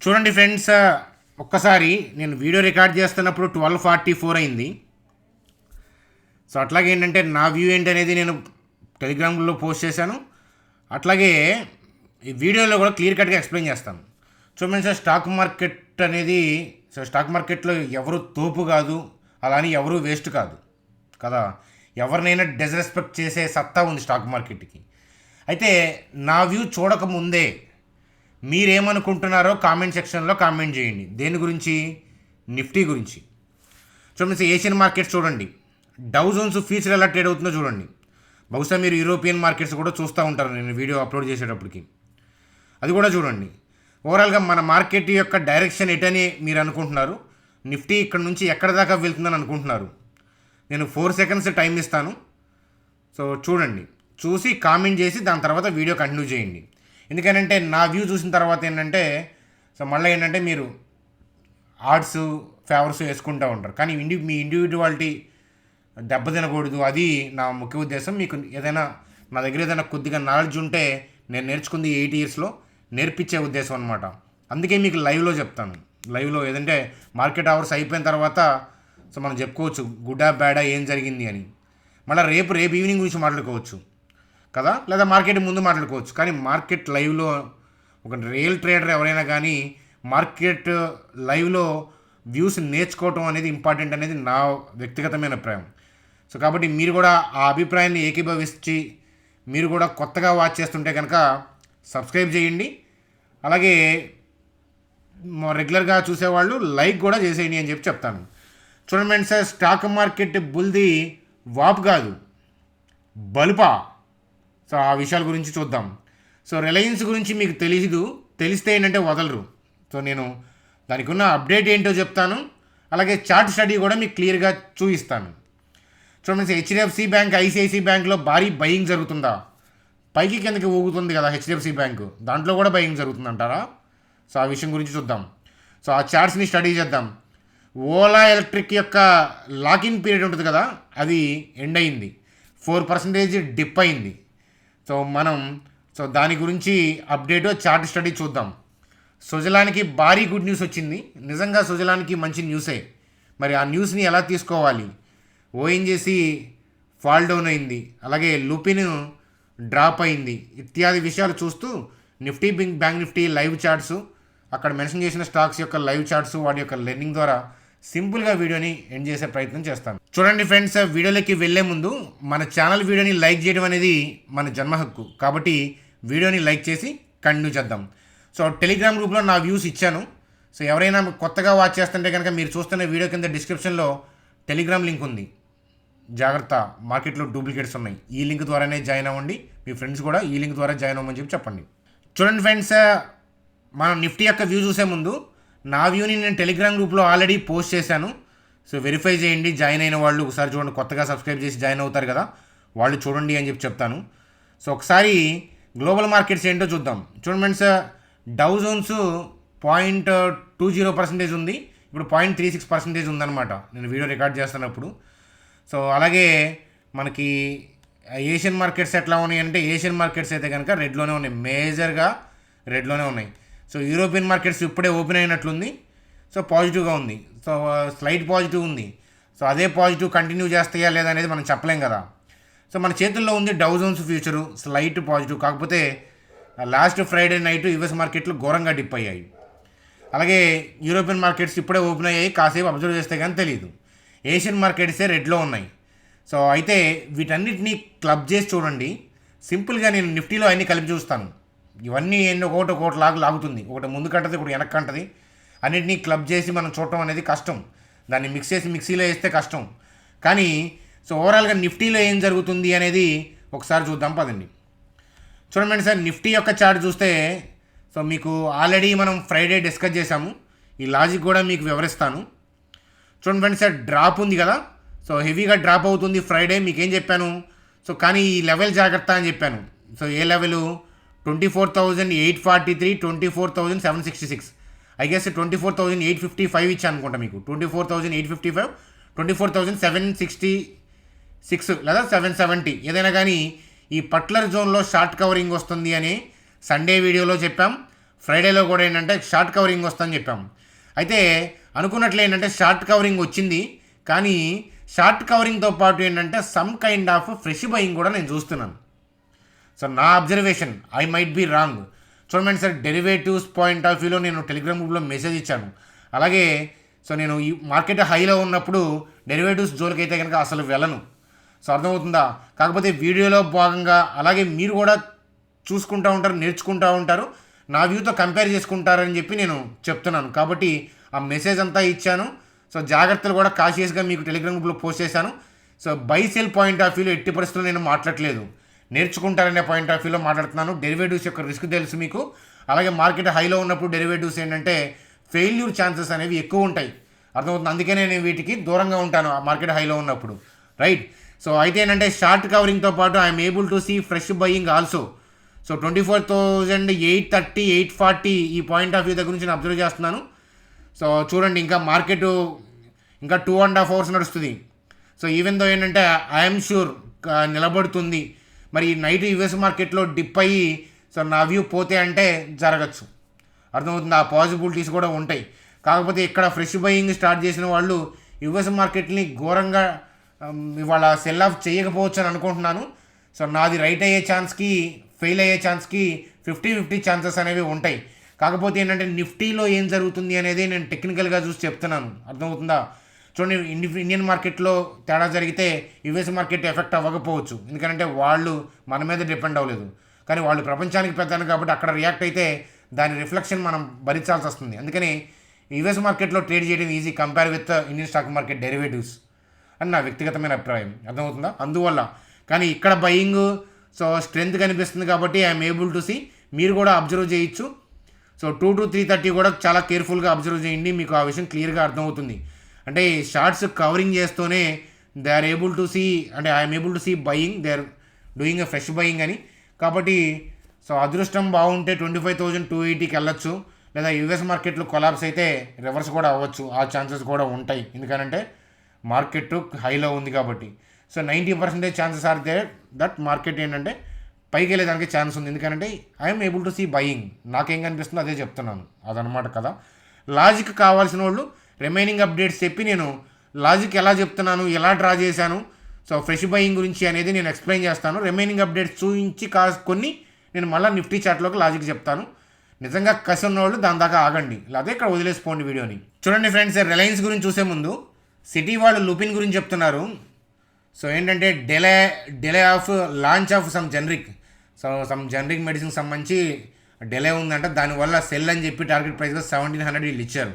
చూడండి ఫ్రెండ్స్, ఒక్కసారి నేను వీడియో రికార్డ్ చేస్తున్నప్పుడు 12:44 అయింది. సో అట్లాగే ఏంటంటే నా వ్యూ ఏంటనేది నేను టెలిగ్రామ్లో పోస్ట్ చేశాను. అట్లాగే ఈ వీడియోలో కూడా క్లియర్ కట్గా ఎక్స్ప్లెయిన్ చేస్తాను. చూడండి సార్, స్టాక్ మార్కెట్ అనేది స్టాక్ మార్కెట్లో ఎవరు తోపు కాదు, అలా అని ఎవరు వేస్ట్ కాదు కదా. ఎవరినైనా డిస్రెస్పెక్ట్ చేసే సత్తా ఉంది స్టాక్ మార్కెట్కి. అయితే నా వ్యూ చూడకముందే మీరేమనుకుంటున్నారో కామెంట్ సెక్షన్లో కామెంట్ చేయండి. దేని గురించి? నిఫ్టీ గురించి. చూడండి, ఏషియన్ మార్కెట్స్ చూడండి, డౌ జోన్స్ ఫ్యూచర్ ఎలా ట్రేడ్ అవుతుందో చూడండి. బహుశా మీరు యూరోపియన్ మార్కెట్స్ కూడా చూస్తూ ఉంటారు నేను వీడియో అప్లోడ్ చేసేటప్పటికి. అది కూడా చూడండి. ఓవరాల్గా మన మార్కెట్ యొక్క డైరెక్షన్ ఎటని మీరు అనుకుంటున్నారు, నిఫ్టీ ఇక్కడ నుంచి ఎక్కడ దాకా వెళ్తుందని అనుకుంటున్నారు. నేను 4 సెకండ్స్ టైం ఇస్తాను. సో చూడండి, చూసి కామెంట్ చేసి దాని తర్వాత వీడియో కంటిన్యూ చేయండి. ఎందుకంటే నా వ్యూ చూసిన తర్వాత ఏంటంటే మళ్ళీ ఏంటంటే మీరు ఆర్ట్స్ ఫేవర్స్ వేసుకుంటూ ఉంటారు, కానీ మీ ఇండివిజువాలిటీ దెబ్బతినకూడదు. అది నా ముఖ్య ఉద్దేశం. మీకు ఏదైనా నా దగ్గర ఏదైనా కొద్దిగా నాలెడ్జ్ ఉంటే నేను నేర్చుకుంది 8 ఇయర్స్లో నేర్పించే ఉద్దేశం అనమాట. అందుకే మీకు లైవ్లో చెప్తాను. లైవ్లో ఏదంటే మార్కెట్ అవర్స్ అయిపోయిన తర్వాత సో మనం చెప్పుకోవచ్చు గుడ్డా బ్యాడా ఏం జరిగింది అని. మళ్ళీ రేపు ఈవినింగ్ గురించి మాట్లాడుకోవచ్చు కదా, లేదా మార్కెట్ ముందు మాట్లాడుకోవచ్చు. కానీ మార్కెట్ లైవ్లో ఒక రియల్ ట్రేడర్ ఎవరైనా కానీ మార్కెట్ లైవ్లో వ్యూస్ నేర్చుకోవటం అనేది ఇంపార్టెంట్ అనేది నా వ్యక్తిగతమైన అభిప్రాయం. సో కాబట్టి మీరు కూడా ఆ అభిప్రాయాన్ని ఏకీభవించి మీరు కూడా కొత్తగా వాచ్ చేస్తుంటే కనుక సబ్స్క్రైబ్ చేయండి. అలాగే రెగ్యులర్గా చూసేవాళ్ళు లైక్ కూడా చేసేయండి అని చెప్తాను. చూడండి సార్, స్టాక్ మార్కెట్ బుల్ది వాప్ కాదు, బలుపా. సో ఆ విషయాల గురించి చూద్దాం. సో రిలయన్స్ గురించి మీకు తెలిస్తే ఏంటంటే వదలరు. సో నేను దానికి ఉన్న అప్డేట్ ఏంటో చెప్తాను. అలాగే చార్ట్ స్టడీ కూడా మీకు క్లియర్గా చూపిస్తాను. చూడండి, హెచ్డిఎఫ్సి బ్యాంక్, ఐసిఐసి బ్యాంక్లో భారీ బయింగ్ జరుగుతుందా? పైకి కిందకి ఊగుతుంది కదా హెచ్డిఎఫ్సి బ్యాంకు, దాంట్లో కూడా బయింగ్ జరుగుతుందంటారా? సో ఆ విషయం గురించి చూద్దాం. సో ఆ చార్ట్స్ని స్టడీ చేద్దాం. ఓలా ఎలక్ట్రిక్ యొక్క లాకిన్ పీరియడ్ ఉంటుంది కదా, అది ఎండ్ అయింది. 4% డిప్ అయింది. సో దాని గురించి అప్డేట్ చార్ట్ స్టడీ చూద్దాం. సుజలానికి భారీ గుడ్ న్యూస్ వచ్చింది. నిజంగా సుజలానికి మంచి న్యూసే. మరి ఆ న్యూస్ని ఎలా తీసుకోవాలి? ఓఎన్జీసీ ఫాల్ డౌన్ అయింది, అలాగే లుపిన్ డ్రాప్ అయింది, ఇత్యాది విషయాలు చూస్తూ Nifty bank Nifty live charts, అక్కడ మెన్షన్ చేసిన స్టాక్స్ యొక్క లైవ్ చార్ట్స్, వాటి యొక్క లెర్నింగ్ ద్వారా సింపుల్గా వీడియోని ఎండ్ చేసే ప్రయత్నం చేస్తాను. చూడండి ఫ్రెండ్స్, వీడియోలోకి వెళ్ళే ముందు మన ఛానల్ వీడియోని లైక్ చేయడం అనేది మన జన్మ హక్కు. కాబట్టి వీడియోని లైక్ చేసి కంటిన్యూ చేద్దాం. సో టెలిగ్రామ్ గ్రూప్లో నా వ్యూస్ ఇచ్చాను. సో ఎవరైనా కొత్తగా వాచ్ చేస్తుంటే కనుక మీరు చూస్తున్న వీడియో కింద డిస్క్రిప్షన్లో టెలిగ్రామ్ లింక్ ఉంది. జాగ్రత్త, మార్కెట్లో డూప్లికేట్స్ ఉన్నాయి. ఈ లింక్ ద్వారానే జాయిన్ అవ్వండి. మీ ఫ్రెండ్స్ కూడా ఈ లింక్ ద్వారా జాయిన్ అవ్వమని చెప్పండి. చూడండి ఫ్రెండ్స్, మనం నిఫ్టీ యొక్క వ్యూ చూసే ముందు నా వ్యూని నేను టెలిగ్రామ్ గ్రూప్లో ఆల్రెడీ పోస్ట్ చేశాను. సో వెరిఫై చేయండి. జాయిన్ అయిన వాళ్ళు ఒకసారి చూడండి, కొత్తగా సబ్స్క్రైబ్ చేసి జాయిన్ అవుతారు కదా, వాళ్ళు చూడండి అని చెప్తాను. సో ఒకసారి గ్లోబల్ మార్కెట్స్ ఏంటో చూద్దాం. చూడండి ఫ్రెండ్స్, డౌ జోన్స్ 0.20% ఉంది. ఇప్పుడు 0.36% ఉందన్నమాట నేను వీడియో రికార్డ్ చేస్తున్నప్పుడు. సో అలాగే మనకి ఏషియన్ మార్కెట్స్ ఎట్లా ఉన్నాయి అంటే, ఏషియన్ మార్కెట్స్ అయితే కనుక రెడ్లోనే ఉన్నాయి, మేజర్గా రెడ్లోనే ఉన్నాయి. సో యూరోపియన్ మార్కెట్స్ ఇప్పుడే ఓపెన్ అయినట్లుంది. సో పాజిటివ్గా ఉంది. సో స్లైట్ పాజిటివ్ ఉంది. సో అదే పాజిటివ్ కంటిన్యూ చేస్తాయా లేదా అనేది మనం చెప్పలేం కదా. సో మన చేతుల్లో ఉంది Dow Jones future slight positive. కాకపోతే లాస్ట్ ఫ్రైడే నైట్ యుఎస్ మార్కెట్లు ఘోరంగా డిప్ అయ్యాయి. అలాగే యూరోపియన్ మార్కెట్స్ ఇప్పుడే ఓపెన్ అయ్యాయి, కాసేపు అబ్జర్వ్ చేస్తే కానీ తెలియదు. ఏషియన్ మార్కెట్సే రెడ్లో ఉన్నాయి. సో అయితే వీటన్నిటినీ క్లబ్ చేసి చూడండి. సింపుల్గా నేను నిఫ్టీలో అన్నీ కలిపి చూస్తాను. ఇవన్నీ ఒకటి లాగుతుంది, ఒకటి ముందు కంటది, ఒకటి వెనక్కి కంటది. అన్నిటినీ క్లబ్ చేసి మనం చూడటం అనేది కష్టం. దాన్ని మిక్స్ చేసి మిక్సీలో వేస్తే కష్టం. కానీ సో ఓవరాల్గా నిఫ్టీలో ఏం జరుగుతుంది అనేది ఒకసారి చూద్దాం పదండి. చూడండి సార్, నిఫ్టీ యొక్క చార్ట్ చూస్తే సో మీకు ఆల్రెడీ మనం ఫ్రైడే డిస్కస్ చేసాము. ఈ లాజిక్ కూడా మీకు వివరిస్తాను. చూడండి ఫ్రెండ్స్, సార్ డ్రాప్ ఉంది కదా, సో హెవీగా డ్రాప్ అవుతుంది ఫ్రైడే. మీకేం చెప్పాను? సో కానీ ఈ లెవెల్ జాగ్రత్త అని చెప్పాను. So A level? 24,843, 24,766. I guess 24,855 ఇచ్చాను అనుకుంటా మీకు. 24,855, 24,766 లేదా 770 ఏదైనా కానీ ఈ పర్టికులర్ జోన్లో షార్ట్ కవరింగ్ వస్తుంది అని సండే వీడియోలో చెప్పాం. ఫ్రైడేలో కూడా ఏంటంటే షార్ట్ కవరింగ్ వస్తుందని చెప్పాము. అయితే అనుకున్నట్లు ఏంటంటే షార్ట్ కవరింగ్ వచ్చింది, కానీ షార్ట్ కవరింగ్తో పాటు ఏంటంటే some kind of fresh buying కూడా నేను చూస్తున్నాను. సో నా observation, I might be wrong. చూడండి సార్, డెరివేటివ్స్ పాయింట్ ఆఫ్ వ్యూలో నేను టెలిగ్రామ్ గ్రూప్లో మెసేజ్ ఇచ్చాను. అలాగే సో నేను ఈ మార్కెట్ హైలో ఉన్నప్పుడు డెరివేటివ్స్ జోలికి అయితే కనుక అసలు వెళ్ళను. సో అర్థమవుతుందా? కాకపోతే వీడియోలో భాగంగా అలాగే మీరు కూడా చూసుకుంటూ ఉంటారు, నేర్చుకుంటూ ఉంటారు, నా వ్యూతో కంపేర్ చేసుకుంటారని చెప్పి నేను చెప్తున్నాను. కాబట్టి ఆ మెసేజ్ అంతా ఇచ్చాను. సో జాగ్రత్తలు కూడా కాషియస్గా మీకు టెలిగ్రామ్ గ్రూప్లో పోస్ట్ చేశాను. So buy sell point of వ్యూలో ఎట్టి పరిస్థితుల్లో నేను మాట్లాడట్లేదు, నేర్చుకుంటారనే పాయింట్ ఆఫ్ వ్యూలో మాట్లాడుతున్నాను. డెరివేటివ్స్ యొక్క రిస్క్ తెలుసు మీకు. అలాగే మార్కెట్ హైలో ఉన్నప్పుడు డెరివేటివ్స్ ఏంటంటే ఫెయిల్యూర్ ఛాన్సెస్ అనేవి ఎక్కువ ఉంటాయి, అర్థమవుతుంది. అందుకనే నేను వీటికి దూరంగా ఉంటాను ఆ మార్కెట్ హైలో ఉన్నప్పుడు, రైట్. సో అయితే ఏంటంటే షార్ట్ కవరింగ్తో పాటు I'm able to see fresh buying also. So 24,830, 840 ఈ పాయింట్ ఆఫ్ వ్యూ దగ్గర నుంచి నేను అబ్జర్వ్ చేస్తున్నాను. సో చూడండి, ఇంకా మార్కెట్ ఇంకా 2.5 hours నడుస్తుంది. సో ఈవెన్ దో ఏంటంటే ఐఎమ్ షూర్ నిలబడుతుంది. మరి నైట్ యూఎస్ మార్కెట్లో డిప్ అయ్యి సో నా వ్యూ పోతే అంటే జరగచ్చు, అర్థమవుతుంది. ఆ పాసిబిలిటీస్ కూడా ఉంటాయి. కాకపోతే ఇక్కడ ఫ్రెష్ బయింగ్ స్టార్ట్ చేసిన వాళ్ళు యూఎస్ మార్కెట్ని ఘోరంగా ఇవాళ సెల్ ఆఫ్ చేయకపోవచ్చు అని అనుకుంటున్నాను. సో నాది రైట్ అయ్యే ఛాన్స్కి ఫెయిల్ అయ్యే ఛాన్స్కి 50-50 ఛాన్సెస్ అనేవి ఉంటాయి. కాకపోతే ఏంటంటే నిఫ్టీలో ఏం జరుగుతుంది అనేది నేను టెక్నికల్గా చూసి చెప్తున్నాను, అర్థమవుతుందా. చూడండి, ఇండియన్ మార్కెట్లో తేడా జరిగితే యూఎస్ మార్కెట్ ఎఫెక్ట్ అవ్వకపోవచ్చు, ఎందుకంటే వాళ్ళు మన మీద డిపెండ్ అవ్వలేదు. కానీ వాళ్ళు ప్రపంచానికి పెద్దాను కాబట్టి అక్కడ రియాక్ట్ అయితే దాని రిఫ్లెక్షన్ మనం భరించాల్సి వస్తుంది. అందుకని యూఎస్ మార్కెట్లో ట్రేడ్ చేయడం easy compare with Indian stock market derivatives అని నా వ్యక్తిగతమైన అభిప్రాయం, అర్థమవుతుందా. అందువల్ల కానీ ఇక్కడ బయింగ్ సో స్ట్రెంత్ కనిపిస్తుంది కాబట్టి ఐఎమ్ ఏబుల్ టు సీ. మీరు కూడా అబ్జర్వ్ చేయొచ్చు. సో 2 to 330 కూడా చాలా కేర్ఫుల్గా అబ్జర్వ్ చేయండి, మీకు ఆ విషయం క్లియర్గా అర్థమవుతుంది. అంటే షార్ట్స్ కవరింగ్ చేస్తూనే they are able to see, అంటే I'm able to see buying, they are doing a fresh buying అని. కాబట్టి సో అదృష్టం బాగుంటే 25,280కి వెళ్ళొచ్చు, లేదా యూఎస్ మార్కెట్లో కొలాప్స్ అయితే రివర్స్ కూడా అవ్వచ్చు, ఆ ఛాన్సెస్ కూడా ఉంటాయి. ఎందుకంటే మార్కెట్ హైలో ఉంది కాబట్టి. So 90% chances are there that market ఏంటంటే పైకి వెళ్ళేదానికి ఛాన్స్ ఉంది. ఎందుకంటే I'm able to see buying, నాకేం కనిపిస్తుందో అదే చెప్తున్నాను, అదనమాట కదా. లాజిక్ కావాల్సిన వాళ్ళు రిమైనింగ్ అప్డేట్స్ చెప్పి నేను లాజిక్ ఎలా చెప్తున్నాను, ఎలా డ్రా చేశాను, సో ఫ్రెష్ బయింగ్ గురించి అనేది నేను ఎక్స్ప్లెయిన్ చేస్తాను. రిమైనింగ్ అప్డేట్స్ చూపించి కొన్ని నేను మళ్ళీ నిఫ్టీ చార్ట్లోకి లాజిక్ చెప్తాను. నిజంగా కసి ఉన్న వాళ్ళు దాని దాకా ఆగండి, లేదా ఇక్కడ వదిలేసిపోండి వీడియోని. చూడండి ఫ్రెండ్స్, రిలయన్స్ గురించి చూసే ముందు సిటీ వాళ్ళు లుపిన్ గురించి చెప్తున్నారు. సో ఏంటంటే delay of launch of some generic మెడిసిన్కి సంబంధించి డిలే ఉందంట, దానివల్ల సెల్ అని చెప్పి టార్గెట్ ప్రైస్గా 1,700 వీళ్ళు ఇచ్చారు.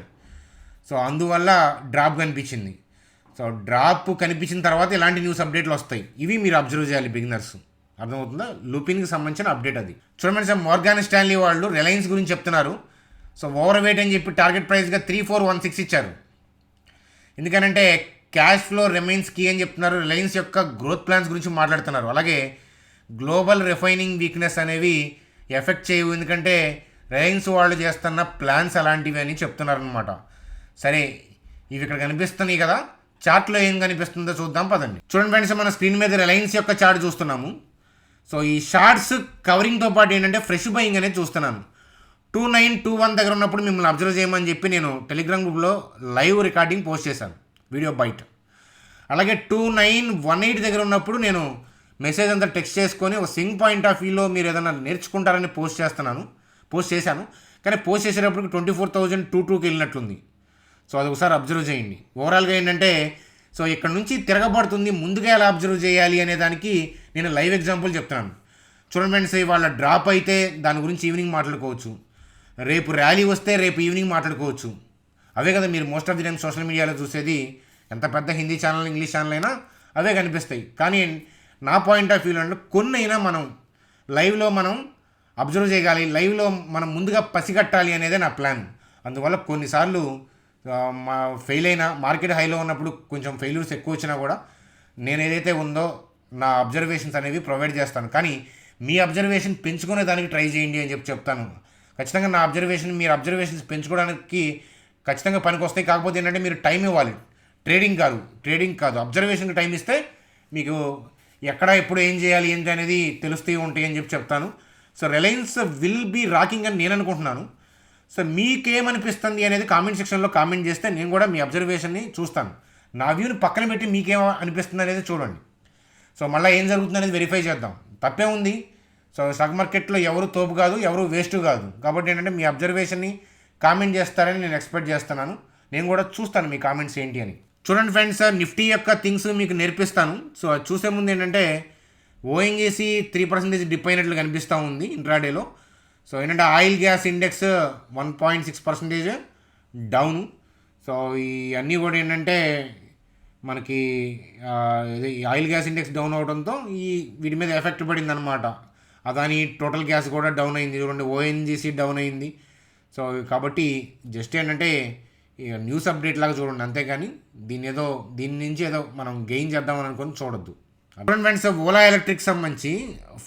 సో అందువల్ల డ్రాప్ కనిపించింది. సో డ్రాప్ కనిపించిన తర్వాత ఇలాంటి న్యూస్ అప్డేట్లు వస్తాయి, ఇవి మీరు అబ్జర్వ్ చేయాలి బిగినర్స్, అర్థమవుతుందా. లుపిన్కి సంబంధించిన అప్డేట్ అది. చూడండి సార్, మోర్గాన్ స్టాన్లీ వాళ్ళు రిలయన్స్ గురించి చెప్తున్నారు. సో ఓవర్ వెయిట్ అని చెప్పి టార్గెట్ ప్రైస్గా 3,416 ఇచ్చారు. ఎందుకనంటే క్యాష్ ఫ్లో రిమైన్స్ కీ అని చెప్తున్నారు. రిలయన్స్ యొక్క గ్రోత్ ప్లాన్స్ గురించి మాట్లాడుతున్నారు. అలాగే గ్లోబల్ రిఫైనింగ్ వీక్నెస్ అనేవి ఎఫెక్ట్ చేయవు, ఎందుకంటే రిలయన్స్ వాళ్ళు చేస్తున్న ప్లాన్స్ అలాంటివి అని చెప్తున్నారు అనమాట. సరే, ఇవి ఇక్కడ కనిపిస్తున్నాయి కదా, చార్ట్లో ఏం కనిపిస్తుందో చూద్దాం పదండి. చూడండి ఫ్రెండ్స్, మన స్క్రీన్ మీద రిలయన్స్ యొక్క చార్ట్ చూస్తున్నాము. సో ఈ షార్ట్స్ కవరింగ్తో పాటు ఏంటంటే ఫ్రెష్ బయింగ్ అనేది చూస్తున్నాను. 2921 దగ్గర ఉన్నప్పుడు మిమ్మల్ని అబ్జర్వ్ చేయమని చెప్పి నేను టెలిగ్రామ్ గ్రూప్లో లైవ్ రికార్డింగ్ పోస్ట్ చేశాను, వీడియో బయట. అలాగే 2918 దగ్గర ఉన్నప్పుడు నేను మెసేజ్ అంతా టెక్స్ట్ చేసుకొని ఒక సింగ్ పాయింట్ ఆఫ్ వ్యూలో మీరు ఏదైనా నేర్చుకుంటారని పోస్ట్ చేశాను. కానీ పోస్ట్ చేసేటప్పటికి 24,022కి వెళ్ళినట్లుంది. సో అది ఒకసారి అబ్జర్వ్ చేయండి. ఓవరాల్గా ఏంటంటే సో ఇక్కడ నుంచి తిరగబడుతుంది, ముందుగా ఎలా అబ్జర్వ్ చేయాలి అనే దానికి నేను లైవ్ ఎగ్జాంపుల్ చెప్తున్నాను. చూడండి ఫ్రెండ్స్, వాళ్ళ డ్రాప్ అయితే దాని గురించి ఈవినింగ్ మాట్లాడుకోవచ్చు, రేపు ర్యాలీ వస్తే రేపు ఈవినింగ్ మాట్లాడుకోవచ్చు. అవే కదా మీరు most of the time social మీడియాలో చూసేది. ఎంత పెద్ద హిందీ ఛానల్, ఇంగ్లీష్ ఛానల్ అయినా అవే కనిపిస్తాయి. కానీ నా పాయింట్ ఆఫ్ వ్యూలో అంటే కొన్ని అయినా మనం లైవ్లో మనం అబ్జర్వ్ చేయగాలి, లైవ్లో మనం ముందుగా పసిగట్టాలి అనేదే నా ప్లాన్. అందువల్ల కొన్నిసార్లు ఫెయిల్ అయినా, మార్కెట్ హైలో ఉన్నప్పుడు కొంచెం ఫెయిల్యూర్స్ ఎక్కువ వచ్చినా కూడా నేను ఏదైతే ఉందో నా అబ్జర్వేషన్స్ అనేవి ప్రొవైడ్ చేస్తాను. కానీ మీ అబ్జర్వేషన్ పెంచుకునే దానికి ట్రై చేయండి అని చెప్తాను. ఖచ్చితంగా నా మీరు అబ్జర్వేషన్స్ పెంచుకోవడానికి ఖచ్చితంగా పనికి వస్తాయి. కాకపోతే ఏంటంటే మీరు టైం ఇవ్వాలి, ట్రేడింగ్ కాదు అబ్జర్వేషన్కి టైం ఇస్తే మీకు ఎక్కడ ఎప్పుడు ఏం చేయాలి ఏంటి అనేది తెలుస్తూ ఉంటాయి అని చెప్తాను. So Reliance will be rocking అని నేను అనుకుంటున్నాను. సో మీకేమనిపిస్తుంది అనేది కామెంట్ సెక్షన్లో కామెంట్ చేస్తే నేను కూడా మీ అబ్జర్వేషన్ని చూస్తాను. నా వ్యూని పక్కన పెట్టి మీకేం అనిపిస్తుంది అనేది చూడండి. సో మళ్ళీ ఏం జరుగుతుంది అనేది వెరిఫై చేద్దాం. తప్పే ఉంది. సో స్టాక్ మార్కెట్లో ఎవరు తోపు కాదు, ఎవరు వేస్ట్ కాదు. కాబట్టి ఏంటంటే మీ అబ్జర్వేషన్ని కామెంట్ చేస్తారని నేను ఎక్స్పెక్ట్ చేస్తున్నాను. నేను కూడా చూస్తాను మీ కామెంట్స్ ఏంటి అని. చూడండి ఫ్రెండ్స్, నిఫ్టీ యొక్క థింగ్స్ మీకు నేర్పిస్తాను. సో అది చూసే ముందు ఏంటంటే ఓఎన్జీసీ 3% డిప్ అయినట్లు కనిపిస్తూ ఉంది ఇంట్రాడేలో. సో ఏంటంటే oil gas index 1.6% down. So ఇవన్నీ కూడా ఏంటంటే మనకి ఆయిల్ గ్యాస్ ఇండెక్స్ డౌన్ అవడంతో వీటి మీద ఎఫెక్ట్ పడింది అనమాట. అదాని టోటల్ గ్యాస్ కూడా డౌన్ అయింది. చూడండి ఓఎన్జీసీ డౌన్ అయింది. సో కాబట్టి జస్ట్ ఏంటంటే న్యూస్ అప్డేట్ లాగా చూడండి, అంతేగాని దీని నుంచి ఏదో మనం గెయిన్ చేద్దామని అనుకొని చూడొద్దు. చూడండి ఫ్రెండ్స్, ఓలా ఎలక్ట్రిక్ సంబంధించి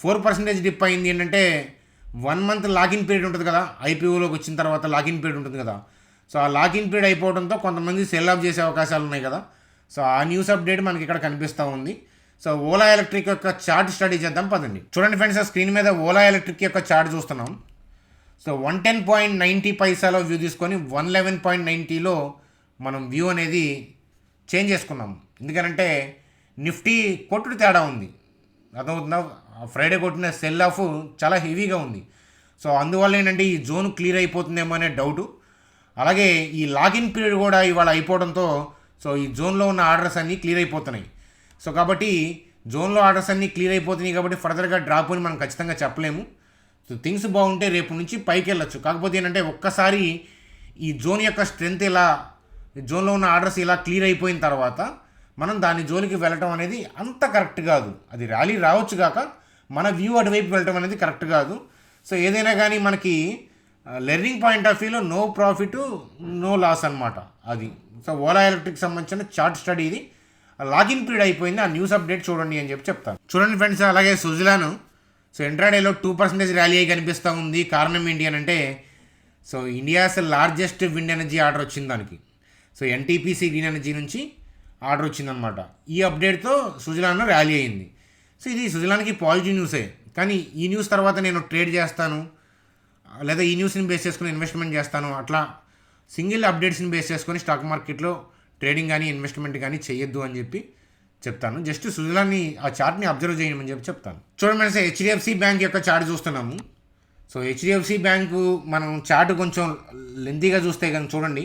4% డిప్ అయింది. ఏంటంటే 1 మంత్ లాగిన్ పీరియడ్ ఉంటుంది కదా, ఐపీఓలోకి వచ్చిన తర్వాత లాగిన్ పీరియడ్ ఉంటుంది కదా. సో ఆ లాగిన్ పీరియడ్ అయిపోవడంతో కొంతమంది సెల్ ఆఫ్ చేసే అవకాశాలు ఉన్నాయి కదా. సో ఆ న్యూస్ అప్డేట్ మనకి ఇక్కడ కనిపిస్తూ ఉంది. సో ఓలా ఎలక్ట్రిక్ యొక్క చార్ట్ స్టడీ చేద్దాం పదండి. చూడండి ఫ్రెండ్స్, ఆ స్క్రీన్ మీద ఓలా ఎలక్ట్రిక్ యొక్క చార్ట్ చూస్తున్నాం. సో 110.90 పైసాలో వ్యూ తీసుకొని 111.90లో మనం వ్యూ అనేది చేంజ్ చేసుకున్నాం. ఎందుకంటే నిఫ్టీ కొట్టుడు తేడా ఉంది, అర్థమవుతుందా? ఫ్రైడే కొట్టిన సెల్ ఆఫ్ చాలా హెవీగా ఉంది. సో అందువల్ల ఏంటంటే ఈ జోన్ క్లియర్ అయిపోతుందేమో అనే డౌటు. అలాగే ఈ లాగిన్ పీరియడ్ కూడా ఇవాళ అయిపోవడంతో సో ఈ జోన్లో ఉన్న ఆర్డర్స్ అన్నీ క్లియర్ అయిపోతున్నాయి. సో కాబట్టి జోన్లో ఆర్డర్స్ అన్నీ క్లియర్ అయిపోతున్నాయి కాబట్టి ఫర్దర్గా డ్రాప్ అని మనం ఖచ్చితంగా చెప్పలేము. సో థింగ్స్ బాగుంటే రేపు నుంచి పైకి వెళ్ళొచ్చు. కాకపోతే ఏంటంటే ఒక్కసారి ఈ జోన్ యొక్క స్ట్రెంత్ ఇలా, జోన్లో ఉన్న ఆర్డర్స్ ఇలా క్లియర్ అయిపోయిన తర్వాత మనం దాని జోలికి వెళ్ళటం అనేది అంత కరెక్ట్ కాదు. అది ర్యాలీ రావచ్చు కాక మన వ్యూ అటువైపు వెళ్ళటం అనేది కరెక్ట్ కాదు. సో ఏదైనా కానీ మనకి లెర్నింగ్ పాయింట్ ఆఫ్ వ్యూలో నో ప్రాఫిట్ నో లాస్ అనమాట అది. సో ఓలా ఎలక్ట్రిక్ సంబంధించిన చార్ట్ స్టడీ ఇది. లాగిన్ పీరియడ్ అయిపోయింది, ఆ న్యూస్ అప్డేట్ చూడండి అని చెప్తాను. చూడండి ఫ్రెండ్స్, అలాగే సుజలాను సో ఇంట్రాడేలో 2% ర్యాలీ అయి కనిపిస్తూ ఉంది. కారణం ఏంటి అని అంటే so India's largest wind energy order వచ్చింది దానికి. సో ఎన్టీపీసీ గ్రీన్ ఎనర్జీ నుంచి ఆర్డర్ వచ్చిందనమాట. ఈ అప్డేట్తో సుజలాన్ ర్యాలీ అయింది. సో ఇది సుజలాన్కి పాజిటివ్ న్యూసే. కానీ ఈ న్యూస్ తర్వాత నేను ట్రేడ్ చేస్తాను లేదా ఈ న్యూస్ని బేస్ చేసుకుని ఇన్వెస్ట్మెంట్ చేస్తాను, అట్లా సింగిల్ అప్డేట్స్ని బేస్ చేసుకొని స్టాక్ మార్కెట్లో ట్రేడింగ్ కానీ ఇన్వెస్ట్మెంట్ కానీ చేయొద్దు అని చెప్పి చెప్తాను. జస్ట్ సుజలాన్ని ఆ చార్ట్ని అబ్జర్వ్ చేయమని చెప్పి చెప్తాను. చూడండి మనసు హెచ్డిఎఫ్సి బ్యాంక్ యొక్క చార్ట్ చూస్తున్నాము. సో హెచ్డిఎఫ్సి బ్యాంకు మనం చార్ట్ కొంచెం లెంతీగా చూస్తే కానీ చూడండి,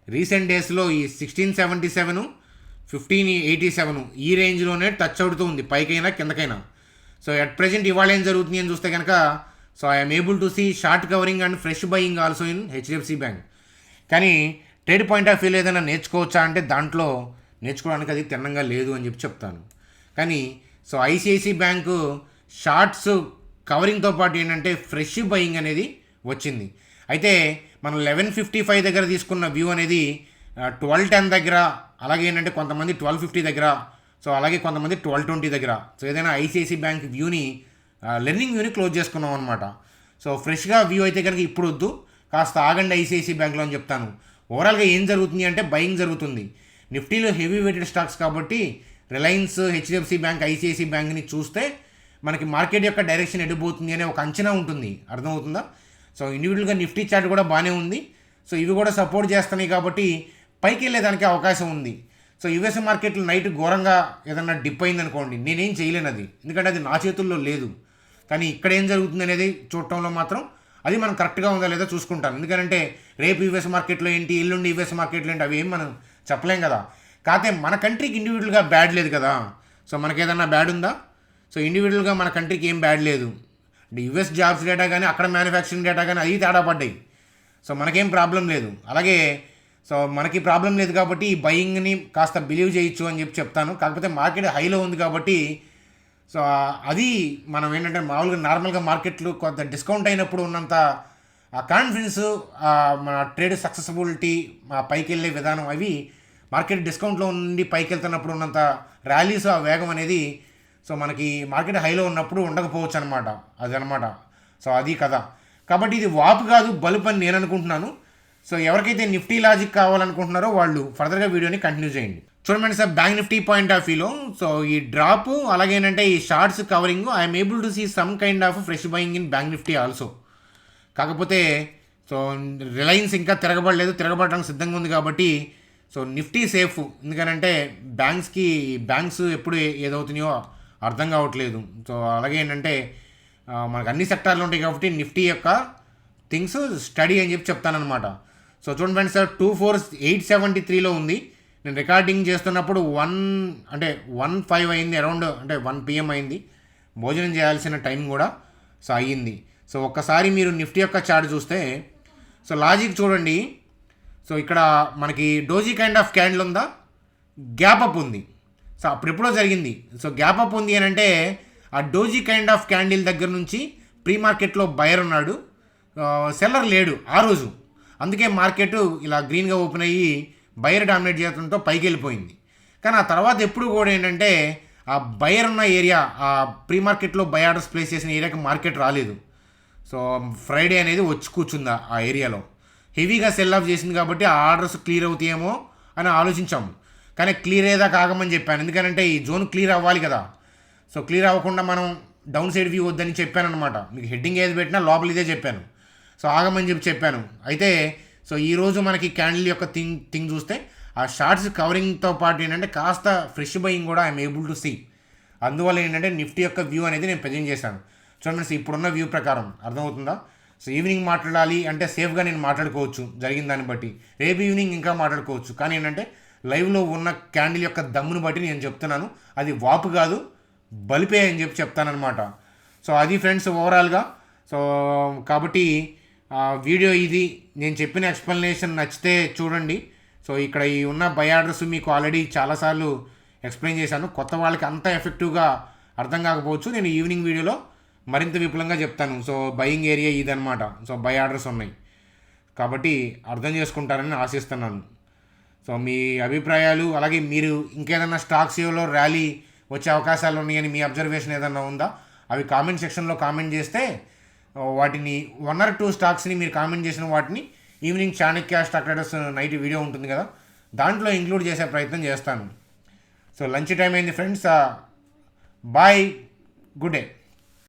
రీసెంట్ డేస్లో ఈ 1677, 1587 ఈ రేంజ్లోనే టచ్ అవుతూ ఉంది, పైకైనా కిందకైనా. సో అట్ ప్రెజెంట్ ఇవాళ ఏం జరుగుతుంది అని చూస్తే కనుక so I'm able to see short covering and fresh buying also in HDFC bank. కానీ ట్రేడ్ పాయింట్ ఆఫ్ వ్యూ ఏదైనా నేర్చుకోవచ్చా అంటే దాంట్లో నేర్చుకోవడానికి అది తిన్నంగా లేదు అని చెప్పి చెప్తాను. కానీ సో ఐసిఐసిఐ బ్యాంకు షార్ట్స్ కవరింగ్తో పాటు ఏంటంటే ఫ్రెష్ బయింగ్ అనేది వచ్చింది. అయితే మనం 1155 దగ్గర తీసుకున్న వ్యూ అనేది 1210 దగ్గర, అలాగే ఏంటంటే కొంతమంది 1250 దగ్గర, సో అలాగే కొంతమంది 1220 దగ్గర. సో ఏదైనా ఐసిఐసిఐ బ్యాంక్ వ్యూని లెర్నింగ్ వ్యూని క్లోజ్ చేసుకున్నాం అనమాట. సో ఫ్రెష్గా వ్యూ అయితే కనుక ఇప్పుడు వద్దు, కాస్త ఆగండి ఐసిఐసిఐ బ్యాంక్లో అని చెప్తాను. ఓవరాల్గా ఏం జరుగుతుంది అంటే బయింగ్ జరుగుతుంది. నిఫ్టీలో హెవీ వెయిటెడ్ స్టాక్స్ కాబట్టి రిలయన్స్, హెచ్డిఎఫ్సి బ్యాంక్, ఐసిఐసిఐ బ్యాంక్ని చూస్తే మనకి మార్కెట్ యొక్క డైరెక్షన్ ఎడిపోతుంది అనే ఒక అంచనా ఉంటుంది, అర్థమవుతుందా? సో ఇండివిజువల్గా నిఫ్టీ చార్ట్ కూడా బాగానే ఉంది. సో ఇవి కూడా సపోర్ట్ చేస్తున్నాయి కాబట్టి పైకి వెళ్ళేదానికి అవకాశం ఉంది. సో యుఎస్ మార్కెట్లో నైట్ ఘోరంగా ఏదన్నా డిప్ అయిందనుకోండి, నేనేం చేయలేను అది, ఎందుకంటే అది నా చేతుల్లో లేదు. కానీ ఇక్కడ ఏం జరుగుతుంది అనేది చూడటంలో మాత్రం అది మనం కరెక్ట్గా ఉందా లేదా చూసుకుంటాను. ఎందుకంటే రేపు యుఎస్ మార్కెట్లో ఏంటి, ఎల్లుండి యుఎస్ మార్కెట్లో ఏంటి, అవి ఏం మనం చెప్పలేం కదా. కాకపోతే మన కంట్రీకి ఇండివిజువల్గా బ్యాడ్ లేదు కదా. సో మనకేదన్నా బ్యాడ్ ఉందా? సో ఇండివిజువల్గా మన కంట్రీకి ఏం బ్యాడ్ లేదు. యుఎస్ జాబ్స్ డేటా కానీ అక్కడ మ్యానుఫ్యాక్చరింగ్ డేటా కానీ అది తేడా పడ్డాయి. సో మనకేం ప్రాబ్లం లేదు. అలాగే సో మనకి ప్రాబ్లం లేదు కాబట్టి ఈ బయింగ్ని కాస్త బిలీవ్ చేయొచ్చు అని చెప్పి చెప్తాను. కాకపోతే మార్కెట్ హైలో ఉంది కాబట్టి సో అది మనం ఏంటంటే మామూలుగా నార్మల్గా మార్కెట్లు కొంత డిస్కౌంట్ అయినప్పుడు ఉన్నంత ఆ కాన్ఫిడెన్స్, మన ట్రేడ్ సక్సెస్ఫులిటీ, మా పైకి వెళ్ళే విధానం, అవి మార్కెట్ డిస్కౌంట్లో ఉండి పైకి వెళ్తున్నప్పుడు ఉన్నంత ర్యాలీస్, ఆ వేగం అనేది సో మనకి మార్కెట్ హైలో ఉన్నప్పుడు ఉండకపోవచ్చు అనమాట. అదనమాట. సో అది కదా. కాబట్టి ఇది వాపు కాదు, బల్బ్ అని నేను అనుకుంటున్నాను. సో ఎవరికైతే నిఫ్టీ లాజిక్ కావాలనుకుంటున్నారో వాళ్ళు ఫర్దర్గా వీడియోని కంటిన్యూ చేయండి. చూడండి sir, bank Nifty point of వ్యూలో సో ఈ డ్రాప్ అలాగే ఏంటంటే ఈ shorts covering I'm able to see some kind of fresh buying in bank Nifty also. కాకపోతే సో రిలయన్స్ ఇంకా తిరగబడలేదు, తిరగబడడానికి సిద్ధంగా ఉంది కాబట్టి సో నిఫ్టీ సేఫ్. ఎందుకనంటే బ్యాంక్స్ ఎప్పుడు ఏదవుతున్నాయో అర్థం కావట్లేదు. సో అలాగే ఏంటంటే మనకు అన్ని సెక్టార్లు ఉంటాయి కాబట్టి నిఫ్టీ యొక్క థింగ్స్ స్టడీ అని చెప్పి చెప్తానమాట. సో చూడండి ఫ్రెండ్స్, 24873లో ఉంది. నేను రికార్డింగ్ చేస్తున్నప్పుడు 1:05 అయింది, అరౌండ్ 1 PM అయింది. భోజనం చేయాల్సిన టైం కూడా సో అయ్యింది. సో ఒక్కసారి మీరు నిఫ్టీ యొక్క చార్ట్ చూస్తే సో లాజిక్ చూడండి. సో ఇక్కడ మనకి డోజీ కైండ్ ఆఫ్ క్యాండిల్ ఉందా, గ్యాప్ అప్ ఉంది. సో అప్పుడెప్పుడో జరిగింది. సో గ్యాప్ అప్ ఉంది అని అంటే ఆ డోజీ కైండ్ ఆఫ్ క్యాండిల్ దగ్గర నుంచి ప్రీ మార్కెట్లో బయర్ ఉన్నాడు, సెల్లర్ లేడు ఆ రోజు. అందుకే మార్కెట్ ఇలా గ్రీన్గా ఓపెన్ అయ్యి బయర్ డామినేట్ చేయడంతో పైకి వెళ్ళిపోయింది. కానీ ఆ తర్వాత ఎప్పుడు కూడా ఏంటంటే ఆ బయర్ ఉన్న ఏరియా, ఆ ప్రీ మార్కెట్లో బై ఆర్డర్స్ ప్లేస్ చేసిన ఏరియాకి మార్కెట్ రాలేదు. సో ఫ్రైడే అనేది వచ్చి కూర్చుందా ఆ ఏరియాలో, హెవీగా సెల్ ఆఫ్ చేసింది కాబట్టి ఆ ఆర్డర్స్ క్లియర్ అవుతాయేమో అని ఆలోచించాము. కానీ క్లియర్ అయ్యేదా కాగమని చెప్పాను, ఎందుకంటే ఈ జోన్ క్లియర్ అవ్వాలి కదా. సో క్లియర్ అవ్వకుండా మనం డౌన్ సైడ్ వ్యూ వద్దని చెప్పాను అనమాట. మీకు హెడ్డింగ్ ఏది పెట్టినా లోపల ఇదే చెప్పాను. సో ఆగమని చెప్పాను. అయితే సో ఈరోజు మనకి క్యాండిల్ యొక్క థింగ్ చూస్తే ఆ షార్ట్స్ కవరింగ్తో పాటు ఏంటంటే కాస్త ఫ్రెష్ బయింగ్ కూడా ఐఎమ్ ఏబుల్ టు సీ. అందువల్ల ఏంటంటే నిఫ్టీ యొక్క వ్యూ అనేది నేను ప్రజెంట్ చేశాను. చూడండి, ఇప్పుడున్న వ్యూ ప్రకారం అర్థమవుతుందా. సో ఈవినింగ్ మాట్లాడాలి అంటే సేఫ్గా నేను మాట్లాడుకోవచ్చు జరిగిన దాన్ని బట్టి, రేపు ఈవినింగ్ ఇంకా మాట్లాడుకోవచ్చు. కానీ ఏంటంటే లైవ్లో ఉన్న క్యాండిల్ యొక్క దమ్మును బట్టి నేను చెప్తున్నాను, అది వాపు కాదు బలిపే అని చెప్తానమాట. సో అది ఫ్రెండ్స్ ఓవరాల్గా. సో కాబట్టి వీడియో ఇది, నేను చెప్పిన ఎక్స్ప్లెనేషన్ నచ్చితే చూడండి. సో ఇక్కడ ఈ ఉన్న బై ఆర్డర్స్ మీకు ఆల్రెడీ చాలాసార్లు ఎక్స్ప్లెయిన్ చేశాను. కొత్త వాళ్ళకి అంత ఎఫెక్టివ్గా అర్థం కాకపోవచ్చు, నేను ఈవినింగ్ వీడియోలో మరింత విపులంగా చెప్తాను. సో బయింగ్ ఏరియా ఇదనమాట. సో బై ఆర్డర్స్ ఉన్నాయి కాబట్టి అర్థం చేసుకుంటారని ఆశిస్తున్నాను. సో మీ అభిప్రాయాలు, అలాగే మీరు ఇంకేదైనా స్టాక్స్లో ర్యాలీ వచ్చే అవకాశాలు ఉన్నాయని మీ అబ్జర్వేషన్ ఏదైనా ఉందా, అవి కామెంట్ సెక్షన్లో కామెంట్ చేస్తే వాటిని 1 or 2 స్టాక్స్ని మీరు కామెంట్ చేసిన వాటిని evening Chanakya stock traders night video ఉంటుంది కదా, దాంట్లో ఇంక్లూడ్ చేసే ప్రయత్నం చేస్తాను. సో లంచ్ టైం అయింది ఫ్రెండ్స్. Bye, good day.